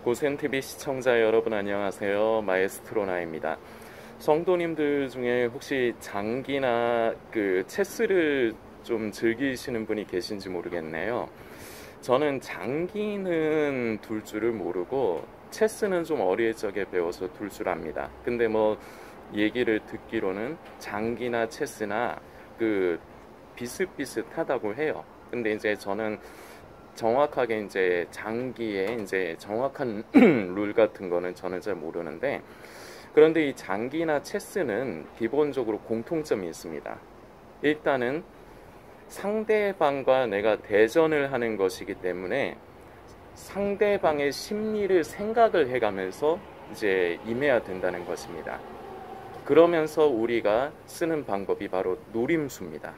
고센TV 시청자 여러분 안녕하세요. 마에스트로나입니다. 성도님들 중에 혹시 장기나 체스를 좀 즐기시는 분이 계신지 모르겠네요. 저는 장기는 둘 줄을 모르고 체스는 좀 어릴 적에 배워서 둘 줄 압니다. 근데 뭐 얘기를 듣기로는 장기나 체스나 비슷비슷하다고 해요. 근데 이제 저는 정확하게 이제 장기에 이제 정확한 룰 같은 거는 저는 잘 모르는데, 그런데 이 장기나 체스는 기본적으로 공통점이 있습니다. 일단은 상대방과 내가 대전을 하는 것이기 때문에 상대방의 심리를 생각을 해가면서 이제 임해야 된다는 것입니다. 그러면서 우리가 쓰는 방법이 바로 노림수입니다.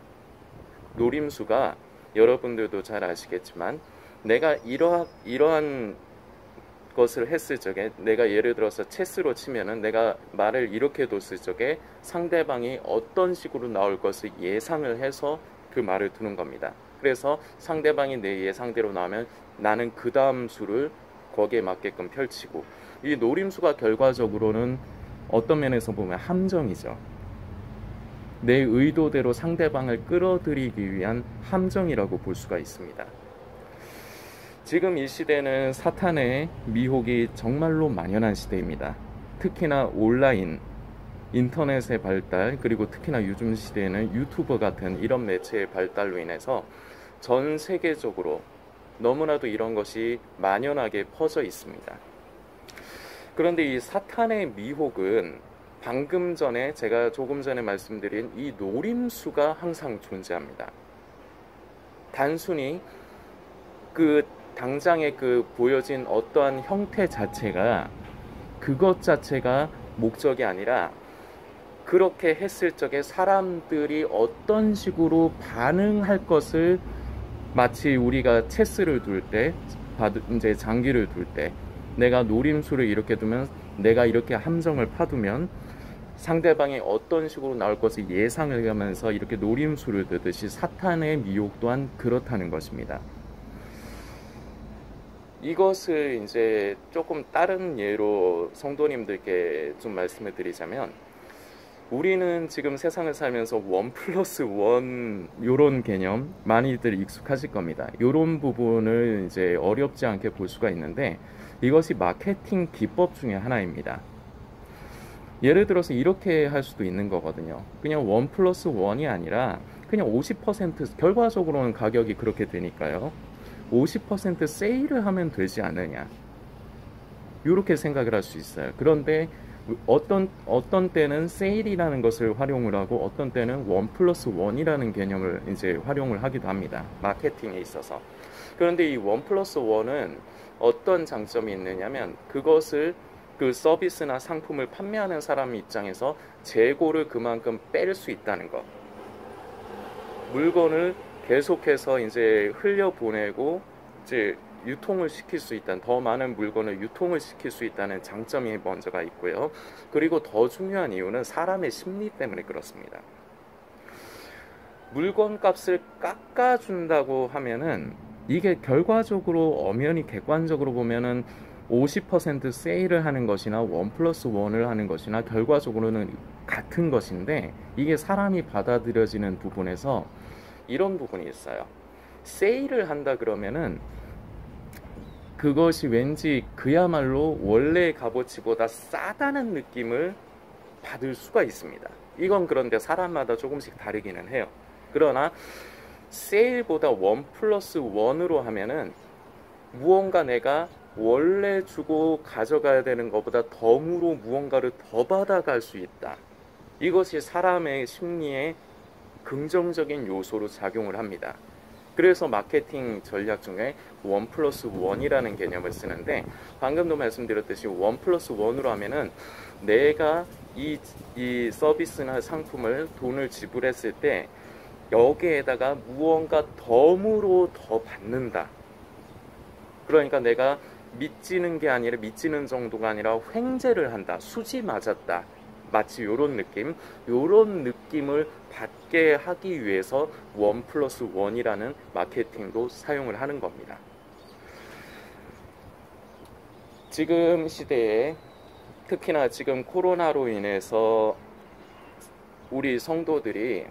노림수가 여러분들도 잘 아시겠지만, 내가 이러한 것을 했을 적에, 내가 예를 들어서 체스로 치면은 내가 말을 이렇게 뒀을 적에 상대방이 어떤 식으로 나올 것을 예상을 해서 그 말을 두는 겁니다. 그래서 상대방이 내 예상대로 나오면 나는 그 다음 수를 거기에 맞게끔 펼치고, 이 노림수가 결과적으로는 어떤 면에서 보면 함정이죠. 내 의도대로 상대방을 끌어들이기 위한 함정이라고 볼 수가 있습니다. 지금 이 시대는 사탄의 미혹이 정말로 만연한 시대입니다. 특히나 온라인, 인터넷의 발달, 그리고 특히나 요즘 시대에는 유튜버 같은 이런 매체의 발달로 인해서 전 세계적으로 너무나도 이런 것이 만연하게 퍼져 있습니다. 그런데 이 사탄의 미혹은 방금 전에 제가 조금 전에 말씀드린 이 노림수가 항상 존재합니다. 단순히 당장에 보여진 어떠한 형태 자체가, 그것 자체가 목적이 아니라 그렇게 했을 적에 사람들이 어떤 식으로 반응할 것을, 마치 우리가 체스를 둘 때, 이제 장기를 둘 때 내가 노림수를 이렇게 두면, 내가 이렇게 함정을 파두면 상대방이 어떤 식으로 나올 것을 예상을 하면서 이렇게 노림수를 두듯이 사탄의 미혹 또한 그렇다는 것입니다. 이것을 이제 조금 다른 예로 성도님들께 좀 말씀을 드리자면, 우리는 지금 세상을 살면서 1+1 요런 개념 많이들 익숙하실 겁니다. 요런 부분을 이제 어렵지 않게 볼 수가 있는데, 이것이 마케팅 기법 중에 하나입니다. 예를 들어서 이렇게 할 수도 있는 거거든요. 그냥 1+1이 아니라 그냥 50%, 결과적으로는 가격이 그렇게 되니까요, 50% 세일을 하면 되지 않느냐, 이렇게 생각을 할 수 있어요. 그런데 어떤 때는 세일이라는 것을 활용을 하고, 어떤 때는 1+1이라는 개념을 이제 활용을 하기도 합니다, 마케팅에 있어서. 그런데 이 1+1은 어떤 장점이 있느냐면, 그것을 서비스나 상품을 판매하는 사람 입장에서 재고를 그만큼 뺄 수 있다는 것, 물건을 계속해서 이제 흘려보내고 이제 유통을 시킬 수 있다는, 더 많은 물건을 유통을 시킬 수 있다는 장점이 먼저가 있고요. 그리고 더 중요한 이유는 사람의 심리 때문에 그렇습니다. 물건 값을 깎아준다고 하면은, 이게 결과적으로 엄연히 객관적으로 보면은 50% 세일을 하는 것이나 1+1을 하는 것이나 결과적으로는 같은 것인데, 이게 사람이 받아들여지는 부분에서 이런 부분이 있어요. 세일을 한다 그러면은 그것이 왠지 그야말로 원래 값어치보다 싸다는 느낌을 받을 수가 있습니다. 이건 그런데 사람마다 조금씩 다르기는 해요. 그러나 세일보다 1+1으로 하면은 무언가 내가 원래 주고 가져가야 되는 것보다 덤으로 무언가를 더 받아갈 수 있다. 이것이 사람의 심리에 긍정적인 요소로 작용을 합니다. 그래서 마케팅 전략 중에 1+1이라는 개념을 쓰는데, 방금도 말씀드렸듯이 1+1으로 하면은 내가 이 서비스나 상품을 돈을 지불했을 때 여기에다가 무언가 덤으로 더 받는다. 그러니까 내가 미치는 게 아니라, 미치는 정도가 아니라 횡재를 한다, 수지 맞았다, 마치 요런 느낌을 받게 하기 위해서 1+1이라는 마케팅도 사용을 하는 겁니다. 지금 시대에 특히나 지금 코로나로 인해서 우리 성도들이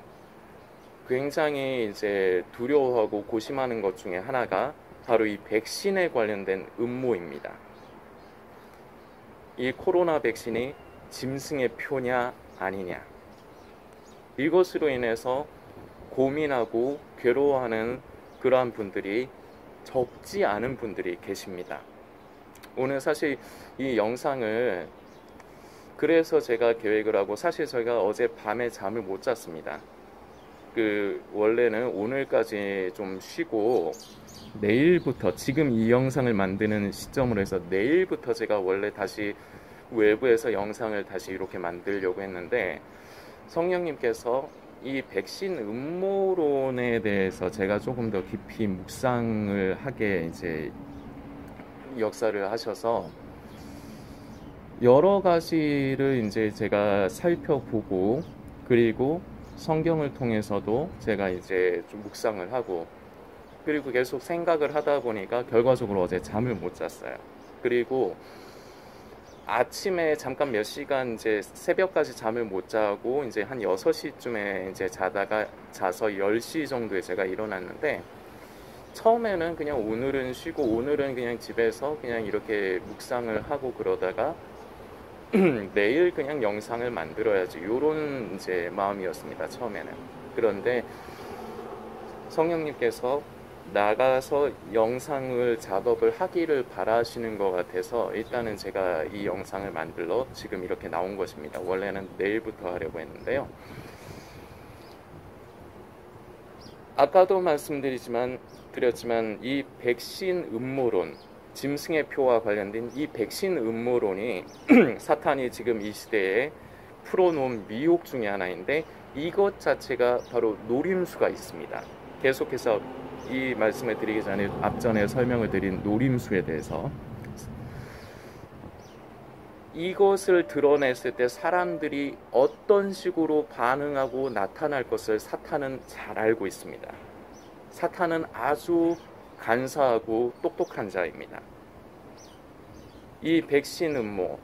굉장히 이제 두려워하고 고심하는 것 중에 하나가 바로 이 백신에 관련된 음모입니다. 이 코로나 백신이 짐승의 표냐 아니냐, 이것으로 인해서 고민하고 괴로워하는 그러한 분들이 적지 않은 분들이 계십니다. 오늘 사실 이 영상을 그래서 제가 계획을 하고, 사실 저희가 어제 밤에 잠을 못 잤습니다. 원래는 오늘까지 좀 쉬고 내일부터, 지금 이 영상을 만드는 시점으로 해서 내일부터 제가 원래 다시 외부에서 영상을 다시 이렇게 만들려고 했는데, 성령님께서 이 백신 음모론에 대해서 제가 조금 더 깊이 묵상을 하게 이제 역사를 하셔서 여러 가지를 이제 제가 살펴보고, 그리고 성경을 통해서도 제가 이제 좀 묵상을 하고, 그리고 계속 생각을 하다 보니까 결과적으로 어제 잠을 못 잤어요. 그리고 아침에 잠깐 몇 시간 이제 새벽까지 잠을 못 자고 이제 한 6시쯤에 이제 자서 10시 정도에 제가 일어났는데, 처음에는 그냥 오늘은 쉬고 오늘은 그냥 집에서 그냥 이렇게 묵상을 하고 그러다가 내일 그냥 영상을 만들어야지, 요런 이제 마음이었습니다, 처음에는. 그런데 성령님께서 나가서 영상을 작업을 하기를 바라시는 것 같아서 일단은 제가 이 영상을 만들러 지금 이렇게 나온 것입니다. 원래는 내일부터 하려고 했는데요. 아까도 말씀드렸지만 이 백신 음모론, 짐승의 표와 관련된 이 백신 음모론이 사탄이 지금 이 시대에 풀어놓은 미혹 중에 하나인데, 이것 자체가 바로 노림수가 있습니다. 계속해서 이 말씀을 드리기 전에 앞전에 설명을 드린 노림수에 대해서, 이것을 드러냈을 때 사람들이 어떤 식으로 반응하고 나타날 것을 사탄은 잘 알고 있습니다. 사탄은 아주 간사하고 똑똑한 자입니다. 이 백신 음모,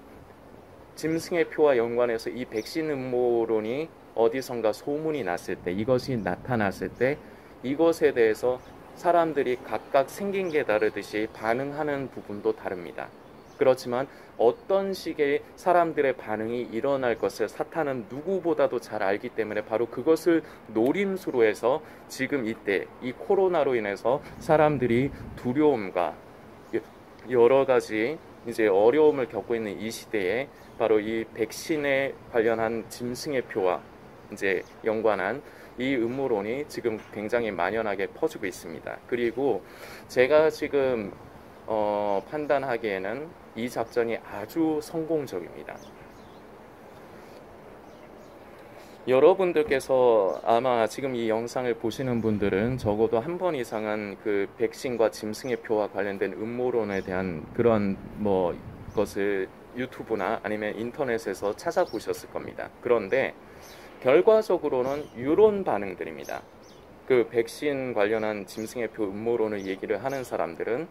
짐승의 표와 연관해서 이 백신 음모론이 어디선가 소문이 났을 때, 이것이 나타났을 때 이것에 대해서 사람들이 각각 생긴 게 다르듯이 반응하는 부분도 다릅니다. 그렇지만 어떤 식의 사람들의 반응이 일어날 것을 사탄은 누구보다도 잘 알기 때문에 바로 그것을 노림수로 해서 지금 이때 이 코로나로 인해서 사람들이 두려움과 여러 가지 이제 어려움을 겪고 있는 이 시대에 바로 이 백신에 관련한 짐승의 표와 이제 연관한 이 음모론이 지금 굉장히 만연하게 퍼지고 있습니다. 그리고 제가 지금 판단하기에는 이 작전이 아주 성공적입니다. 여러분들께서 아마 지금 이 영상을 보시는 분들은 적어도 한 번 이상은 그 백신과 짐승의 표와 관련된 음모론에 대한 그런 것을 유튜브나 아니면 인터넷에서 찾아보셨을 겁니다. 그런데 결과적으로는 이런 반응들입니다. 그 백신 관련한 짐승의 표 음모론을 얘기를 하는 사람들은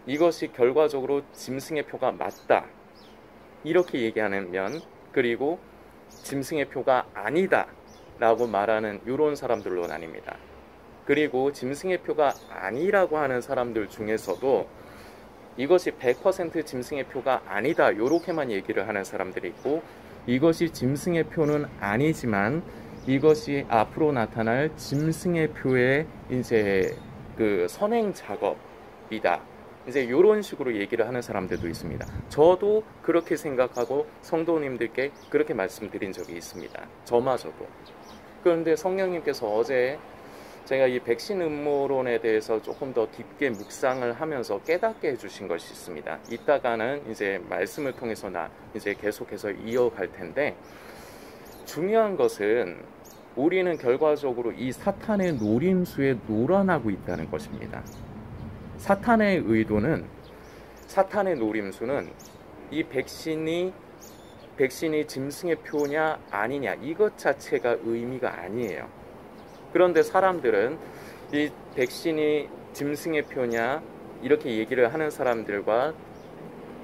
이것이 결과적으로 짐승의 표가 맞다, 이렇게 얘기하는 면, 그리고 짐승의 표가 아니다 라고 말하는 이런 사람들로 나뉩니다. 그리고 짐승의 표가 아니라고 하는 사람들 중에서도 이것이 100% 짐승의 표가 아니다, 이렇게만 얘기를 하는 사람들이 있고, 이것이 짐승의 표는 아니지만 이것이 앞으로 나타날 짐승의 표의 이제 그 선행 작업이다, 이제 이런 식으로 얘기를 하는 사람들도 있습니다. 저도 그렇게 생각하고 성도님들께 그렇게 말씀드린 적이 있습니다. 저마저도. 그런데 성령님께서 어제 제가 이 백신 음모론에 대해서 조금 더 깊게 묵상을 하면서 깨닫게 해주신 것이 있습니다. 이따가는 이제 말씀을 통해서 이제 계속해서 이어갈 텐데, 중요한 것은 우리는 결과적으로 이 사탄의 노림수에 놀아나고 있다는 것입니다. 사탄의 의도는, 사탄의 노림수는 이 백신이 짐승의 표냐 아니냐, 이것 자체가 의미가 아니에요. 그런데 사람들은 이 백신이 짐승의 표냐 이렇게 얘기를 하는 사람들과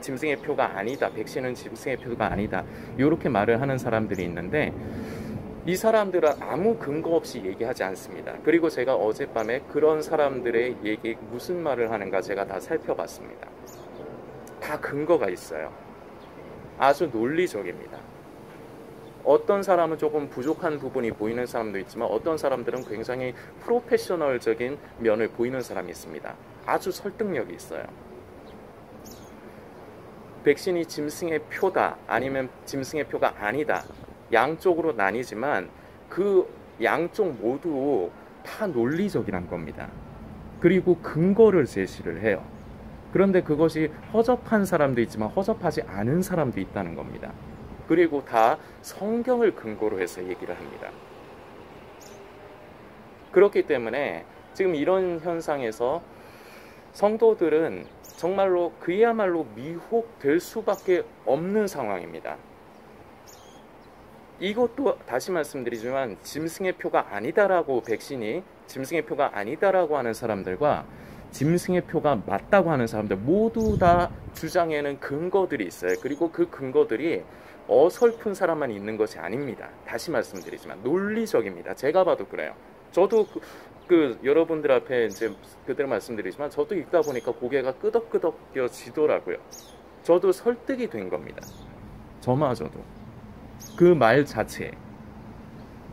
짐승의 표가 아니다. 백신은 짐승의 표가 아니다. 이렇게 말을 하는 사람들이 있는데 이 사람들은 아무 근거 없이 얘기하지 않습니다. 그리고 제가 어젯밤에 그런 사람들의 얘기 무슨 말을 하는가 제가 다 살펴봤습니다. 다 근거가 있어요. 아주 논리적입니다. 어떤 사람은 조금 부족한 부분이 보이는 사람도 있지만 어떤 사람들은 굉장히 프로페셔널적인 면을 보이는 사람이 있습니다. 아주 설득력이 있어요. 백신이 짐승의 표다 아니면 짐승의 표가 아니다. 양쪽으로 나뉘지만 그 양쪽 모두 다 논리적이란 겁니다. 그리고 근거를 제시를 해요. 그런데 그것이 허접한 사람도 있지만 허접하지 않은 사람도 있다는 겁니다. 그리고 다 성경을 근거로 해서 얘기를 합니다. 그렇기 때문에 지금 이런 현상에서 성도들은 정말로 그야말로 미혹될 수밖에 없는 상황입니다. 이것도 다시 말씀드리지만 짐승의 표가 아니다라고 백신이 짐승의 표가 아니다라고 하는 사람들과 짐승의 표가 맞다고 하는 사람들 모두 다 주장에는 근거들이 있어요. 그리고 그 근거들이 어설픈 사람만 있는 것이 아닙니다. 다시 말씀드리지만 논리적입니다. 제가 봐도 그래요. 저도 여러분들 앞에 이제 그대로 말씀드리지만 저도 읽다 보니까 고개가 끄덕끄덕여지더라고요. 저도 설득이 된 겁니다. 저마저도 그 말 자체에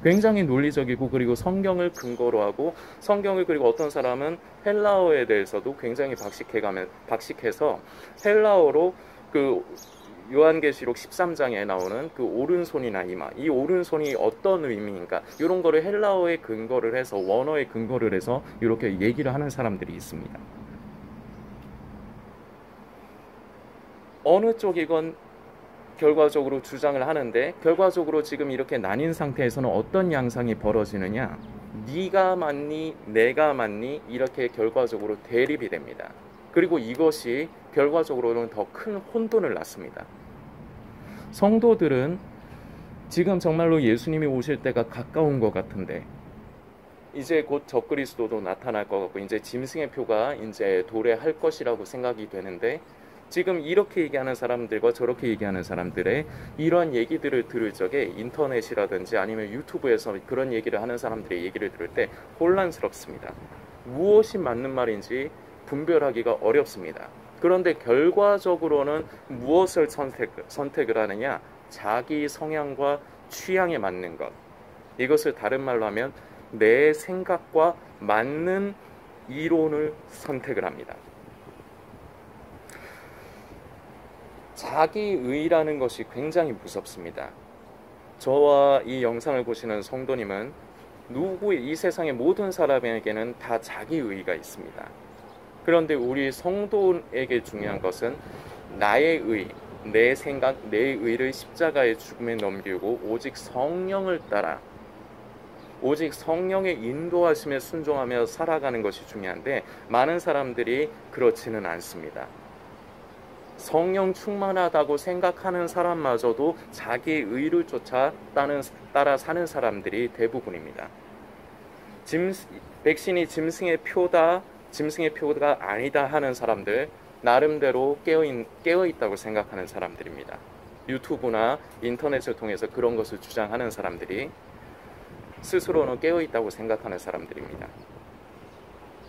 굉장히 논리적이고 그리고 성경을 근거로 하고 성경을 그리고 어떤 사람은 헬라어에 대해서도 굉장히 박식해서 헬라어로 그 요한계시록 13장에 나오는 그 오른손이나 이마 이 오른손이 어떤 의미인가 이런 거를 헬라어에 근거를 해서 원어에 근거를 해서 이렇게 얘기를 하는 사람들이 있습니다. 어느 쪽이건 결과적으로 주장을 하는데 결과적으로 지금 이렇게 나뉜 상태에서는 어떤 양상이 벌어지느냐 네가 맞니 내가 맞니 이렇게 결과적으로 대립이 됩니다. 그리고 이것이 결과적으로는 더 큰 혼돈을 낳습니다. 성도들은 지금 정말로 예수님이 오실 때가 가까운 것 같은데 이제 곧 적그리스도도 나타날 것 같고 이제 짐승의 표가 이제 도래할 것이라고 생각이 되는데 지금 이렇게 얘기하는 사람들과 저렇게 얘기하는 사람들의 이러한 얘기들을 들을 적에 인터넷이라든지 아니면 유튜브에서 그런 얘기를 하는 사람들의 얘기를 들을 때 혼란스럽습니다. 무엇이 맞는 말인지 분별하기가 어렵습니다. 그런데 결과적으로는 무엇을 선택을 하느냐? 자기 성향과 취향에 맞는 것. 이것을 다른 말로 하면 내 생각과 맞는 이론을 선택을 합니다. 자기의라는 것이 굉장히 무섭습니다. 저와 이 영상을 보시는 성도님은 이 세상의 모든 사람에게는 다 자기의가 있습니다. 그런데 우리 성도에게 중요한 것은 나의 의, 내 생각, 내 의를 십자가의 죽음에 넘기고 오직 성령을 따라 오직 성령의 인도하심에 순종하며 살아가는 것이 중요한데 많은 사람들이 그렇지는 않습니다. 성령 충만하다고 생각하는 사람마저도 자기 의를 쫓아 따라 사는 사람들이 대부분입니다. 백신이 짐승의 표다, 짐승의 표가 아니다 하는 사람들 나름대로 깨어있다고 생각하는 사람들입니다. 유튜브나 인터넷을 통해서 그런 것을 주장하는 사람들이 스스로는 깨어있다고 생각하는 사람들입니다.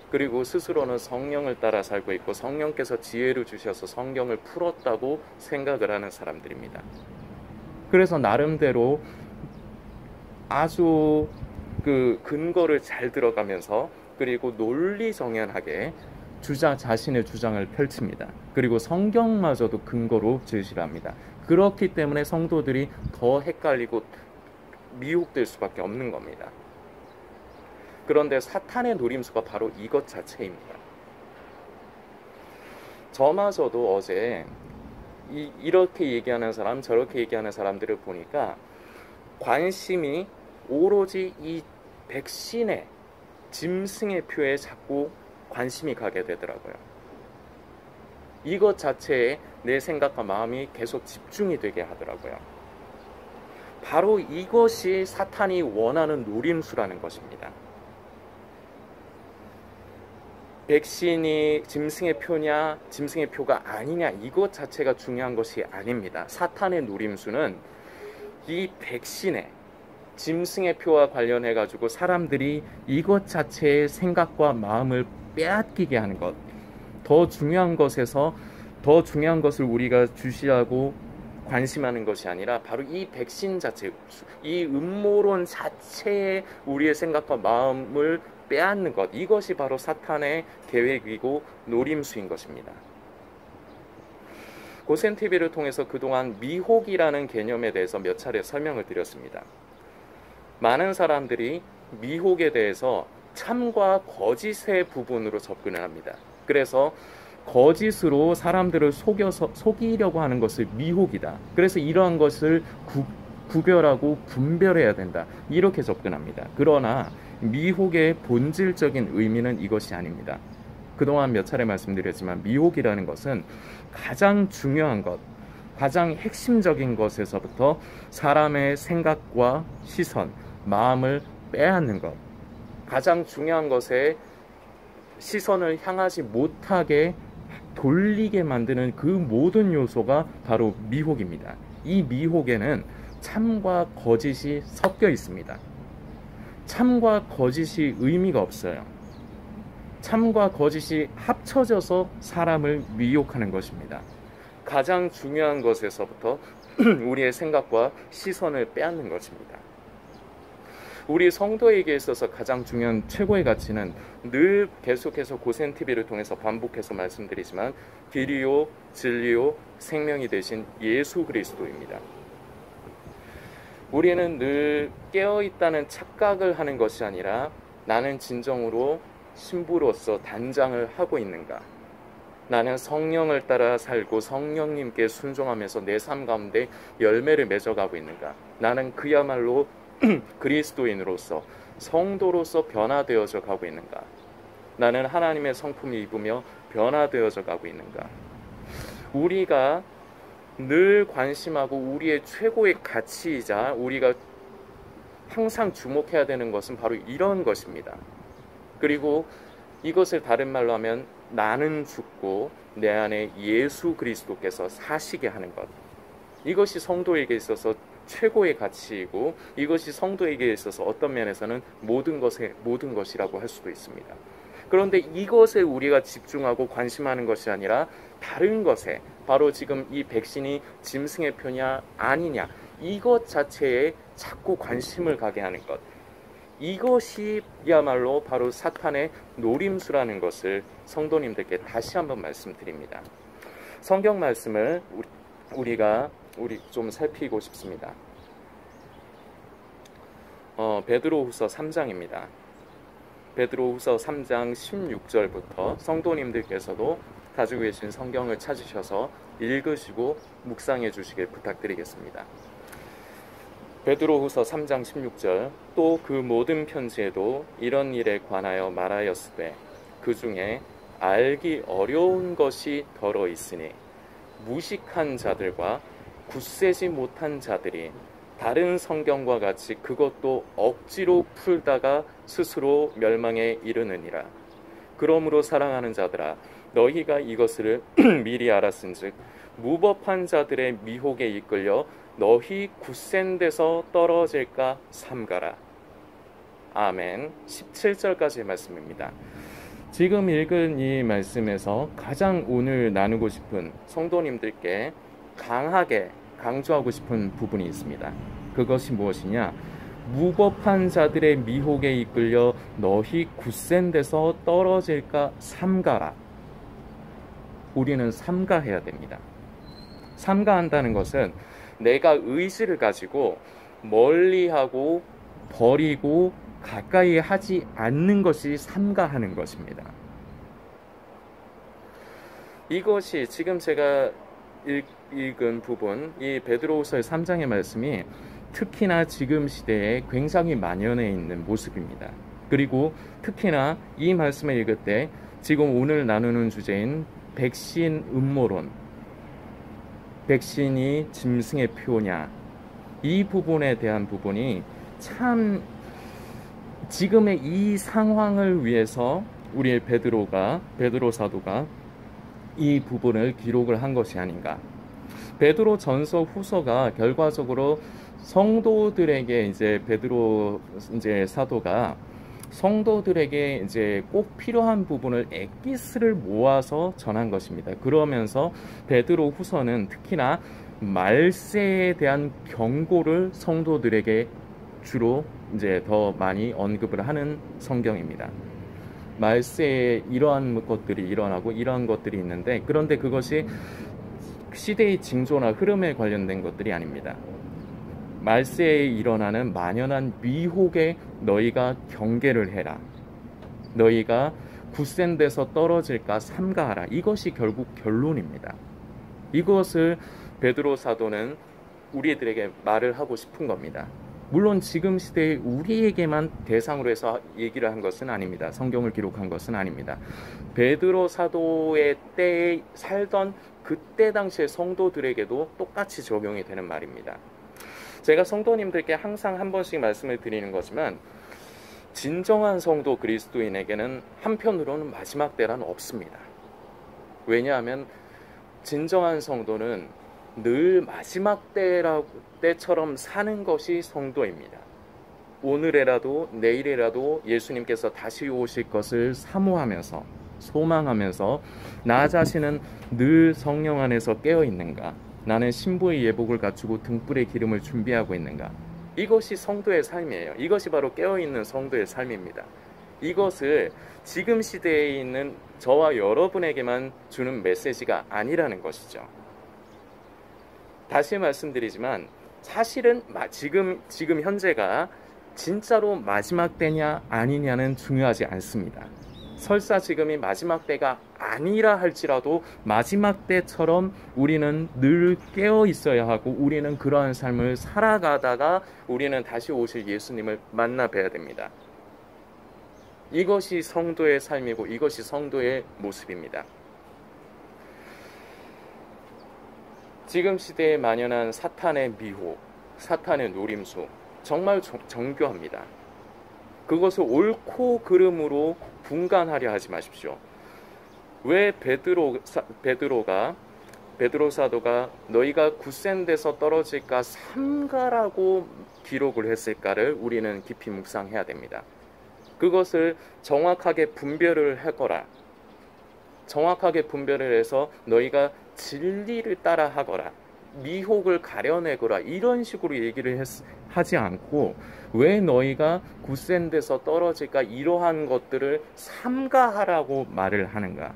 그리고 스스로는 성령을 따라 살고 있고 성령께서 지혜를 주셔서 성경을 풀었다고 생각을 하는 사람들입니다. 그래서 나름대로 아주 그 근거를 잘 들어가면서 그리고 논리정연하게 자신의 주장을 펼칩니다. 그리고 성경마저도 근거로 제시를 합니다. 그렇기 때문에 성도들이 더 헷갈리고 미혹될 수밖에 없는 겁니다. 그런데 사탄의 노림수가 바로 이것 자체입니다. 저마저도 어제 이렇게 얘기하는 사람 저렇게 얘기하는 사람들을 보니까 관심이 오로지 이 백신의 짐승의 표에 자꾸 관심이 가게 되더라고요. 이것 자체에 내 생각과 마음이 계속 집중이 되게 하더라고요. 바로 이것이 사탄이 원하는 노림수라는 것입니다. 백신이 짐승의 표냐 짐승의 표가 아니냐 이것 자체가 중요한 것이 아닙니다. 사탄의 노림수는 이 백신에 짐승의 표와 관련해 가지고 사람들이 이것 자체의 생각과 마음을 빼앗기게 하는 것, 더 중요한 것에서 더 중요한 것을 우리가 주시하고 관심하는 것이 아니라 바로 이 백신 자체, 이 음모론 자체에 우리의 생각과 마음을 빼앗는 것, 이것이 바로 사탄의 계획이고 노림수인 것입니다. 고센TV를 통해서 그동안 미혹이라는 개념에 대해서 몇 차례 설명을 드렸습니다. 많은 사람들이 미혹에 대해서 참과 거짓의 부분으로 접근을 합니다. 그래서 거짓으로 사람들을 속이려고 하는 것을 미혹이다. 그래서 이러한 것을 구별하고 분별해야 된다. 이렇게 접근합니다. 그러나 미혹의 본질적인 의미는 이것이 아닙니다. 그동안 몇 차례 말씀드렸지만 미혹이라는 것은 가장 중요한 것, 가장 핵심적인 것에서부터 사람의 생각과 시선, 마음을 빼앗는 것, 가장 중요한 것에 시선을 향하지 못하게 돌리게 만드는 그 모든 요소가 바로 미혹입니다. 이 미혹에는 참과 거짓이 섞여 있습니다. 참과 거짓이 의미가 없어요. 참과 거짓이 합쳐져서 사람을 미혹하는 것입니다. 가장 중요한 것에서부터 우리의 생각과 시선을 빼앗는 것입니다. 우리 성도에게 있어서 가장 중요한 최고의 가치는 늘 계속해서 고센TV를 통해서 반복해서 말씀드리지만 길이요 진리요 생명이 되신 예수 그리스도입니다. 우리는 늘 깨어있다는 착각을 하는 것이 아니라 나는 진정으로 신부로서 단장을 하고 있는가? 나는 성령을 따라 살고 성령님께 순종하면서 내 삶 가운데 열매를 맺어가고 있는가? 나는 그야말로 그리스도인으로서 성도로서 변화되어져 가고 있는가? 나는 하나님의 성품을 입으며 변화되어져 가고 있는가? 우리가 늘 관심하고 우리의 최고의 가치이자 우리가 항상 주목해야 되는 것은 바로 이런 것입니다. 그리고 이것을 다른 말로 하면 나는 죽고 내 안에 예수 그리스도께서 사시게 하는 것, 이것이 성도에게 있어서 최고의 가치이고 이것이 성도에게 있어서 어떤 면에서는 모든 것이라고 할 수도 있습니다. 그런데 이것에 우리가 집중하고 관심하는 것이 아니라 다른 것에, 바로 지금 이 백신이 짐승의 표냐 아니냐 이것 자체에 자꾸 관심을 가게 하는 것, 이것이야말로 바로 사탄의 노림수라는 것을 성도님들께 다시 한번 말씀드립니다. 성경 말씀을 우리 좀 살피고 싶습니다. 베드로후서 3장입니다. 베드로후서 3장 16절부터 성도님들께서도 가지고 계신 성경을 찾으셔서 읽으시고 묵상해 주시길 부탁드리겠습니다. 베드로후서 3장 16절, 또 그 모든 편지에도 이런 일에 관하여 말하였으되 그 중에 알기 어려운 것이 더러 있으니 무식한 자들과 굳세지 못한 자들이 다른 성경과 같이 그것도 억지로 풀다가 스스로 멸망에 이르느니라. 그러므로 사랑하는 자들아, 너희가 이것을 미리 알았은즉 무법한 자들의 미혹에 이끌려 너희 굳센 데서 떨어질까 삼가라. 아멘. 17절까지의 말씀입니다. 지금 읽은 이 말씀에서 가장 오늘 나누고 싶은, 성도님들께 강하게 강조하고 싶은 부분이 있습니다. 그것이 무엇이냐? 무법한 자들의 미혹에 이끌려 너희 굳센 데서 떨어질까 삼가라. 우리는 삼가해야 됩니다. 삼가한다는 것은 내가 의지를 가지고 멀리하고 버리고 가까이 하지 않는 것이 삼가하는 것입니다. 이것이 지금 제가 읽은 부분, 이 베드로후서의 3장의 말씀이 특히나 지금 시대에 굉장히 만연해 있는 모습입니다. 그리고 특히나 이 말씀을 읽을 때 지금 오늘 나누는 주제인 백신 음모론, 백신이 짐승의 표냐, 이 부분에 대한 부분이 참 지금의 이 상황을 위해서 우리 베드로 사도가 이 부분을 기록을 한 것이 아닌가. 베드로 전서 후서가 결과적으로 성도들에게 이제 베드로 이제 사도가 성도들에게 이제 꼭 필요한 부분을 엑기스를 모아서 전한 것입니다. 그러면서 베드로 후서는 특히나 말세에 대한 경고를 성도들에게 주로 이제 더 많이 언급을 하는 성경입니다. 말세에 이러한 것들이 일어나고 이러한 것들이 있는데, 그런데 그것이 시대의 징조나 흐름에 관련된 것들이 아닙니다. 말세에 일어나는 만연한 미혹에 너희가 경계를 해라. 너희가 굳센 데서 떨어질까 삼가하라. 이것이 결국 결론입니다. 이것을 베드로 사도는 우리들에게 말을 하고 싶은 겁니다. 물론 지금 시대에 우리에게만 대상으로 해서 얘기를 한 것은 아닙니다. 성경을 기록한 것은 아닙니다. 베드로 사도의 때에 살던 그때 당시의 성도들에게도 똑같이 적용이 되는 말입니다. 제가 성도님들께 항상 한 번씩 말씀을 드리는 거지만, 진정한 성도 그리스도인에게는 한편으로는 마지막 때란 없습니다. 왜냐하면 진정한 성도는 늘 마지막 때처럼 사는 것이 성도입니다. 오늘이라도 내일이라도 예수님께서 다시 오실 것을 사모하면서 소망하면서 나 자신은 늘 성령 안에서 깨어 있는가? 나는 신부의 예복을 갖추고 등불의 기름을 준비하고 있는가? 이것이 성도의 삶이에요. 이것이 바로 깨어있는 성도의 삶입니다. 이것을 지금 시대에 있는 저와 여러분에게만 주는 메시지가 아니라는 것이죠. 다시 말씀드리지만 사실은 지금 현재가 진짜로 마지막 때냐 아니냐는 중요하지 않습니다. 설사 지금이 마지막 때가 아니라 할지라도 마지막 때처럼 우리는 늘 깨어 있어야 하고, 우리는 그러한 삶을 살아가다가 우리는 다시 오실 예수님을 만나 뵈야 됩니다. 이것이 성도의 삶이고 이것이 성도의 모습입니다. 지금 시대에 만연한 사탄의 미혹, 사탄의 노림수, 정말 정교합니다. 그것을 옳고 그름으로 분간하려 하지 마십시오. 왜 베드로 사도가 너희가 굳센 데서 떨어질까 삼가라고 기록을 했을까를 우리는 깊이 묵상해야 됩니다. 그것을 정확하게 분별을 하거라. 정확하게 분별을 해서 너희가 진리를 따라 하거라. 미혹을 가려내거라. 이런 식으로 얘기를 하지 않고, 왜 너희가 굳센 데서 떨어질까 이러한 것들을 삼가하라고 말을 하는가.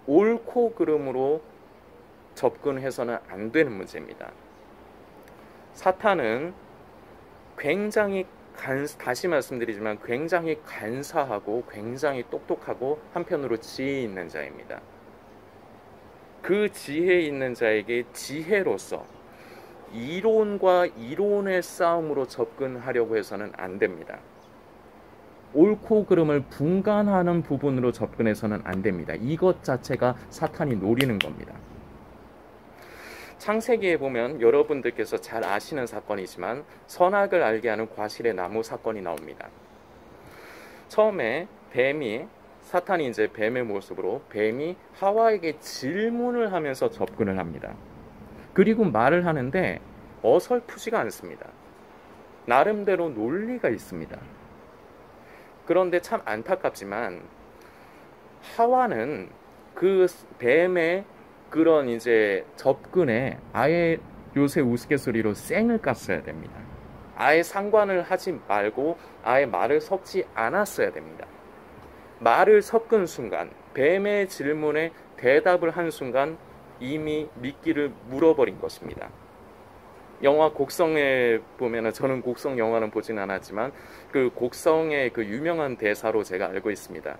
옳고 그름으로 접근해서는 안 되는 문제입니다. 사탄은 굉장히 다시 말씀드리지만 굉장히 간사하고 굉장히 똑똑하고 한편으로 지혜 있는 자입니다. 그 지혜 있는 자에게 지혜로서 이론과 이론의 싸움으로 접근하려고 해서는 안 됩니다. 옳고 그름을 분간하는 부분으로 접근해서는 안 됩니다. 이것 자체가 사탄이 노리는 겁니다. 창세기에 보면 여러분들께서 잘 아시는 사건이지만 선악을 알게 하는 과실의 나무 사건이 나옵니다. 처음에 사탄이 이제 뱀의 모습으로 뱀이 하와에게 질문을 하면서 접근을 합니다. 그리고 말을 하는데 어설프지가 않습니다. 나름대로 논리가 있습니다. 그런데 참 안타깝지만 하와는 그 뱀의 그런 이제 접근에 아예 요새 우스갯소리로 쌩을 깠어야 됩니다. 아예 상관을 하지 말고 아예 말을 섞지 않았어야 됩니다. 말을 섞은 순간, 뱀의 질문에 대답을 한 순간 이미 미끼를 물어버린 것입니다. 영화 곡성에 보면은, 저는 곡성 영화는 보진 않았지만 그 곡성의 그 유명한 대사로 제가 알고 있습니다.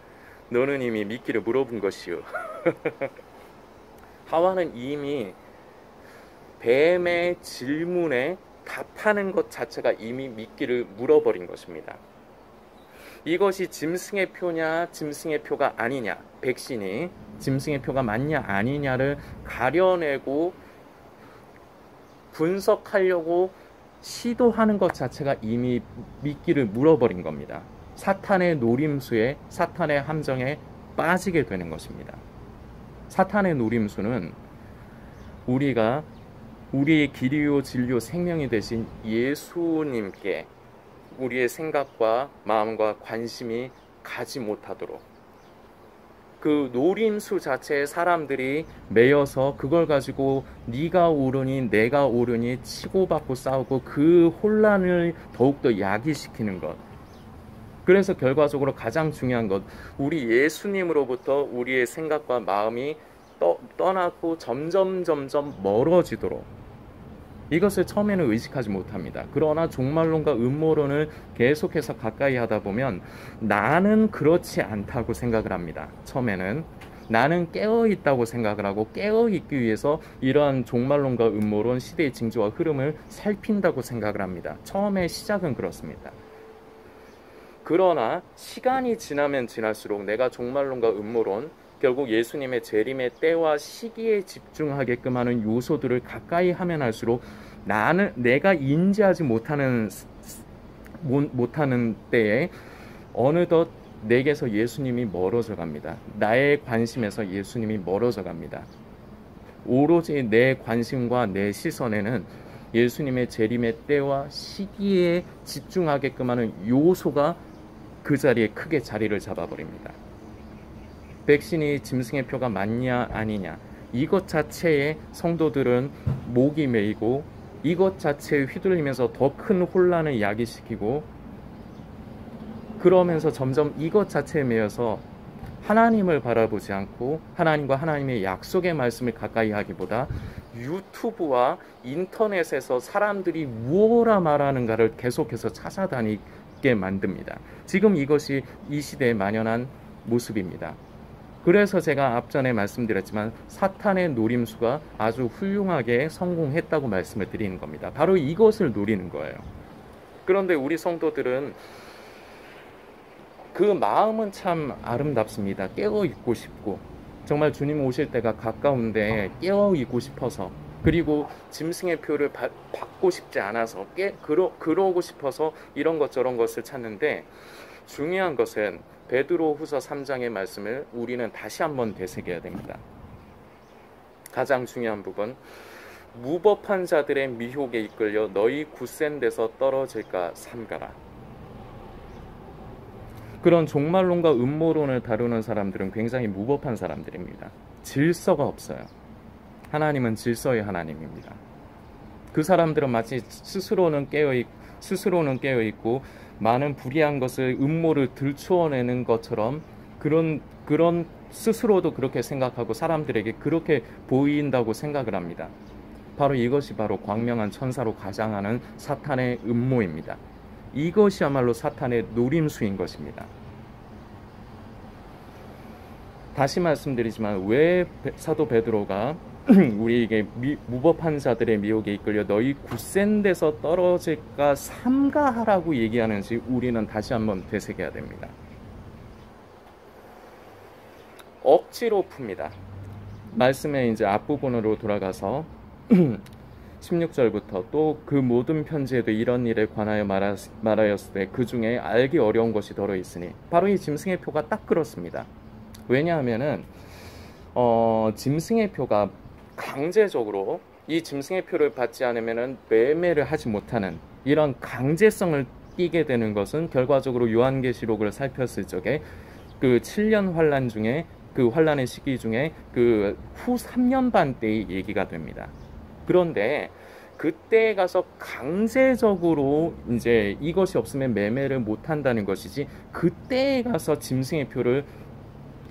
너는 이미 미끼를 물어본 것이요. 하와는 이미 뱀의 질문에 답하는 것 자체가 이미 미끼를 물어버린 것입니다. 이것이 짐승의 표냐 짐승의 표가 아니냐, 백신이 짐승의 표가 맞냐 아니냐를 가려내고 분석하려고 시도하는 것 자체가 이미 미끼를 물어버린 겁니다. 사탄의 노림수에, 사탄의 함정에 빠지게 되는 것입니다. 사탄의 노림수는 우리가 우리의 길이요 진리요 생명이 되신 예수님께 우리의 생각과 마음과 관심이 가지 못하도록, 그 노림수 자체에 사람들이 매여서 그걸 가지고 네가 옳으니 내가 옳으니 치고받고 싸우고 그 혼란을 더욱더 야기시키는 것. 그래서 결과적으로 가장 중요한 것, 우리 예수님으로부터 우리의 생각과 마음이 떠나고 점점 멀어지도록, 이것을 처음에는 의식하지 못합니다. 그러나 종말론과 음모론을 계속해서 가까이 하다 보면 나는 그렇지 않다고 생각을 합니다. 처음에는 나는 깨어있다고 생각을 하고, 깨어있기 위해서 이러한 종말론과 음모론, 시대의 징조와 흐름을 살핀다고 생각을 합니다. 처음에 시작은 그렇습니다. 그러나 시간이 지나면 지날수록 내가 종말론과 음모론, 결국 예수님의 재림의 때와 시기에 집중하게끔 하는 요소들을 가까이 하면 할수록 내가 인지하지 못하는 때에 어느덧 내게서 예수님이 멀어져 갑니다. 나의 관심에서 예수님이 멀어져 갑니다. 오로지 내 관심과 내 시선에는 예수님의 재림의 때와 시기에 집중하게끔 하는 요소가 그 자리에 크게 자리를 잡아버립니다. 백신이 짐승의 표가 맞냐 아니냐, 이것 자체에 성도들은 목이 메이고 이것 자체에 휘둘리면서 더 큰 혼란을 야기시키고, 그러면서 점점 이것 자체에 매여서 하나님을 바라보지 않고 하나님과 하나님의 약속의 말씀을 가까이 하기보다 유튜브와 인터넷에서 사람들이 무엇라 말하는가를 계속해서 찾아다니게 만듭니다. 지금 이것이 이 시대에 만연한 모습입니다. 그래서 제가 앞전에 말씀드렸지만 사탄의 노림수가 아주 훌륭하게 성공했다고 말씀을 드리는 겁니다. 바로 이것을 노리는 거예요. 그런데 우리 성도들은 그 마음은 참 아름답습니다. 깨어있고 싶고, 정말 주님 오실 때가 가까운데 깨어있고 싶어서, 그리고 짐승의 표를 받고 싶지 않아서 그러고 싶어서 이런 것 저런 것을 찾는데, 중요한 것은 베드로후서 3장의 말씀을 우리는 다시 한번 되새겨야 됩니다. 가장 중요한 부분, 무법한 자들의 미혹에 이끌려 너희 굳센 데서 떨어질까 삼가라. 그런 종말론과 음모론을 다루는 사람들은 굉장히 무법한 사람들입니다. 질서가 없어요. 하나님은 질서의 하나님입니다. 그 사람들은 마치 스스로는 깨어있고 많은 불의한 것을, 음모를 들추어내는 것처럼 그런 스스로도 그렇게 생각하고 사람들에게 그렇게 보인다고 생각을 합니다. 바로 이것이 바로 광명한 천사로 가장하는 사탄의 음모입니다. 이것이야말로 사탄의 노림수인 것입니다. 다시 말씀드리지만 왜 사도 베드로가 우리에게 무법한 자들의 미혹에 이끌려 너희 굳센 데서 떨어질까 삼가하라고 얘기하는지 우리는 다시 한번 되새겨야 됩니다. 억지로 풉니다. 말씀의 이제 앞부분으로 돌아가서 16절부터 또 그 모든 편지에도 이런 일에 관하여 말하였을 때 그 중에 알기 어려운 것이 더러 있으니, 바로 이 짐승의 표가 딱 그렇습니다. 왜냐하면은 짐승의 표가 강제적으로 이 짐승의 표를 받지 않으면은 매매를 하지 못하는 이런 강제성을 띠게 되는 것은 결과적으로 요한계시록을 살폈을 적에 그 7년 환란 중에, 그 환란의 시기 중에 그 후 3년 반 때의 얘기가 됩니다. 그런데 그때에 가서 강제적으로 이제 이것이 없으면 매매를 못 한다는 것이지, 그때에 가서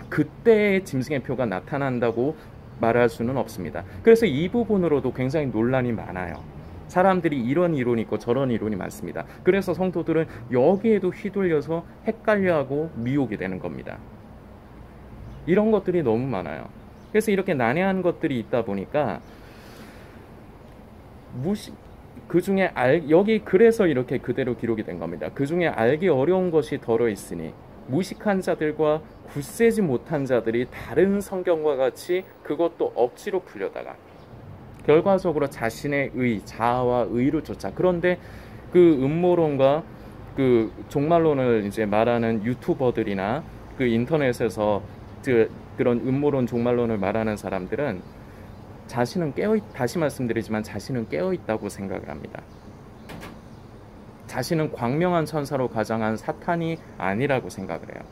그때의 짐승의 표가 나타난다고 말할 수는 없습니다. 그래서 이 부분으로도 굉장히 논란이 많아요. 사람들이 이런 이론이 있고 저런 이론이 많습니다. 그래서 성도들은 여기에도 휘둘려서 헷갈려하고 미혹이 되는 겁니다. 이런 것들이 너무 많아요. 그래서 이렇게 난해한 것들이 있다 보니까 그 중에 여기 그래서 이렇게 그대로 기록이 된 겁니다. 그 중에 알기 어려운 것이 더러 있으니 무식한 자들과 굳세지 못한 자들이 다른 성경과 같이 그것도 억지로 풀려다가 결과적으로 자신의 자아와 의를 쫓아, 그런데 그 음모론과 그 종말론을 이제 말하는 유튜버들이나 그 인터넷에서 그런 음모론 종말론을 말하는 사람들은 다시 말씀드리지만 자신은 깨어있다고 생각을 합니다. 자신은 광명한 천사로 가장한 사탄이 아니라고 생각을 해요.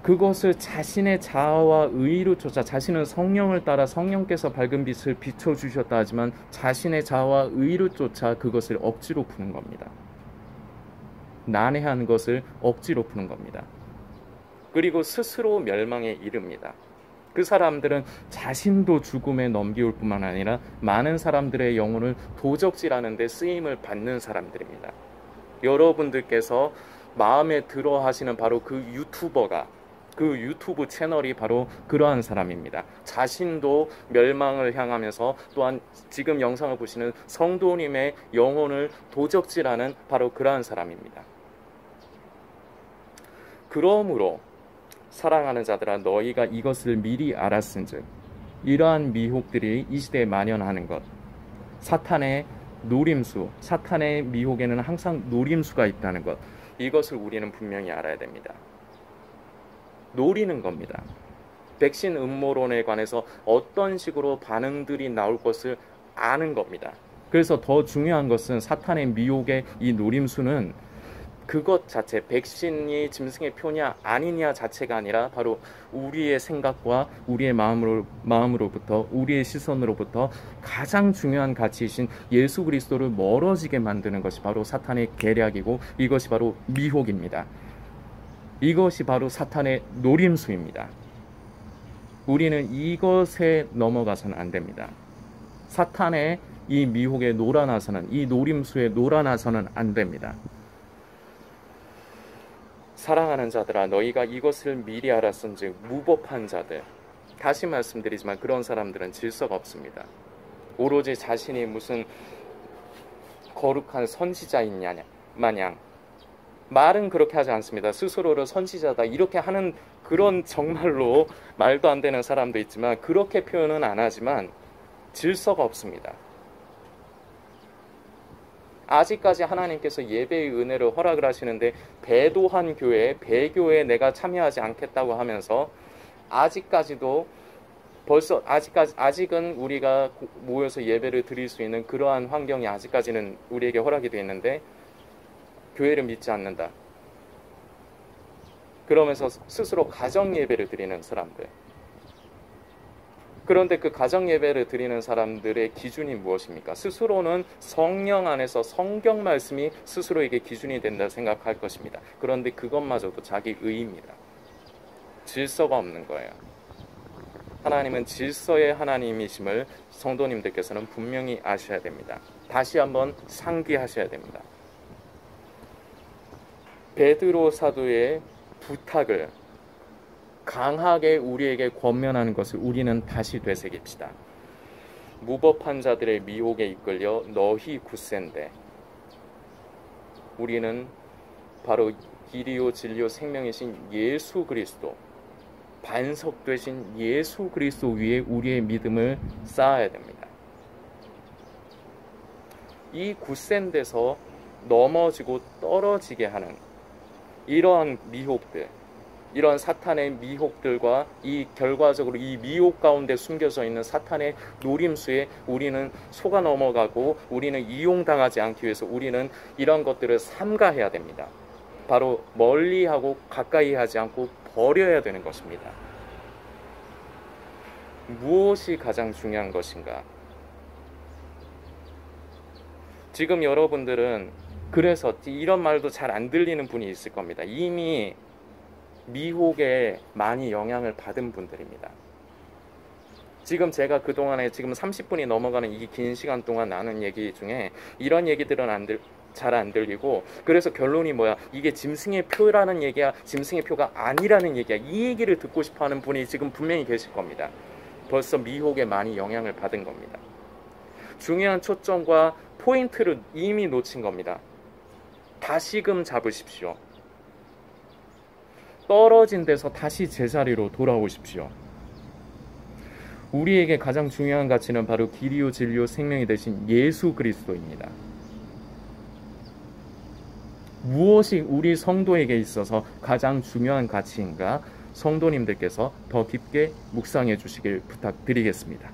그것을 자신의 자아와 의로 쫓아, 자신은 성령을 따라 성령께서 밝은 빛을 비춰주셨다 하지만 자신의 자아와 의로 쫓아 그것을 억지로 푸는 겁니다. 난해한 것을 억지로 푸는 겁니다. 그리고 스스로 멸망에 이릅니다. 그 사람들은 자신도 죽음에 넘겨올 뿐만 아니라 많은 사람들의 영혼을 도적질하는 데 쓰임을 받는 사람들입니다. 여러분들께서 마음에 들어 하시는 바로 그 유튜버가, 그 유튜브 채널이 바로 그러한 사람입니다. 자신도 멸망을 향하면서 또한 지금 영상을 보시는 성도님의 영혼을 도적질하는 바로 그러한 사람입니다. 그러므로 사랑하는 자들아, 너희가 이것을 미리 알았은즉, 이러한 미혹들이 이 시대에 만연하는 것, 사탄의 노림수, 사탄의 미혹에는 항상 노림수가 있다는 것, 이것을 우리는 분명히 알아야 됩니다. 노리는 겁니다. 백신 음모론에 관해서 어떤 식으로 반응들이 나올 것을 아는 겁니다. 그래서 더 중요한 것은 사탄의 미혹의 이 노림수는 그것 자체, 백신이 짐승의 표냐 아니냐 자체가 아니라 바로 우리의 생각과 우리의 마음으로부터, 우리의 시선으로부터 가장 중요한 가치이신 예수 그리스도를 멀어지게 만드는 것이 바로 사탄의 계략이고, 이것이 바로 미혹입니다. 이것이 바로 사탄의 노림수입니다. 우리는 이것에 넘어가서는 안 됩니다. 사탄의 이 미혹에 놀아나서는, 이 노림수에 놀아나서는 안 됩니다. 사랑하는 자들아, 너희가 이것을 미리 알았은즉 무법한 자들, 다시 말씀드리지만 그런 사람들은 질서가 없습니다. 오로지 자신이 무슨 거룩한 선지자인 마냥, 말은 그렇게 하지 않습니다. 스스로를 선지자다 이렇게 하는 그런 정말로 말도 안 되는 사람도 있지만, 그렇게 표현은 안 하지만 질서가 없습니다. 아직까지 하나님께서 예배의 은혜를 허락을 하시는데 배도한 교회, 배교에 내가 참여하지 않겠다고 하면서 아직은 우리가 모여서 예배를 드릴 수 있는 그러한 환경이 아직까지는 우리에게 허락이 되어 있는데 교회를 믿지 않는다. 그러면서 스스로 가정 예배를 드리는 사람들. 그런데 그 가정 예배를 드리는 사람들의 기준이 무엇입니까? 스스로는 성령 안에서 성경 말씀이 스스로에게 기준이 된다 생각할 것입니다. 그런데 그것마저도 자기 의입니다. 질서가 없는 거예요. 하나님은 질서의 하나님이심을 성도님들께서는 분명히 아셔야 됩니다. 다시 한번 상기하셔야 됩니다. 베드로 사도의 부탁을 강하게 우리에게 권면하는 것을 우리는 다시 되새깁시다. 무법한 자들의 미혹에 이끌려 너희 굳센데, 우리는 바로 길이요 진리요 생명이신 예수 그리스도, 반석 되신 예수 그리스도 위에 우리의 믿음을 쌓아야 됩니다. 이 굳센 데서 넘어지고 떨어지게 하는 이러한 미혹들, 이런 사탄의 미혹들과 이 결과적으로 이 미혹 가운데 숨겨져 있는 사탄의 노림수에 우리는 속아 넘어가고, 우리는 이용당하지 않기 위해서 우리는 이런 것들을 삼가해야 됩니다. 바로 멀리하고 가까이 하지 않고 버려야 되는 것입니다. 무엇이 가장 중요한 것인가? 지금 여러분들은 그래서 이런 말도 잘 안 들리는 분이 있을 겁니다. 이미 미혹에 많이 영향을 받은 분들입니다. 지금 제가 그동안에 지금 30분이 넘어가는 이 긴 시간 동안 나눈 얘기 중에 이런 얘기들은 잘 안 들리고, 그래서 결론이 뭐야? 이게 짐승의 표라는 얘기야, 짐승의 표가 아니라는 얘기야, 이 얘기를 듣고 싶어하는 분이 지금 분명히 계실 겁니다. 벌써 미혹에 많이 영향을 받은 겁니다. 중요한 초점과 포인트를 이미 놓친 겁니다. 다시금 잡으십시오. 떨어진 데서 다시 제자리로 돌아오십시오. 우리에게 가장 중요한 가치는 바로 길이요 진리요 생명이 되신 예수 그리스도입니다. 무엇이 우리 성도에게 있어서 가장 중요한 가치인가? 성도님들께서 더 깊게 묵상해 주시길 부탁드리겠습니다.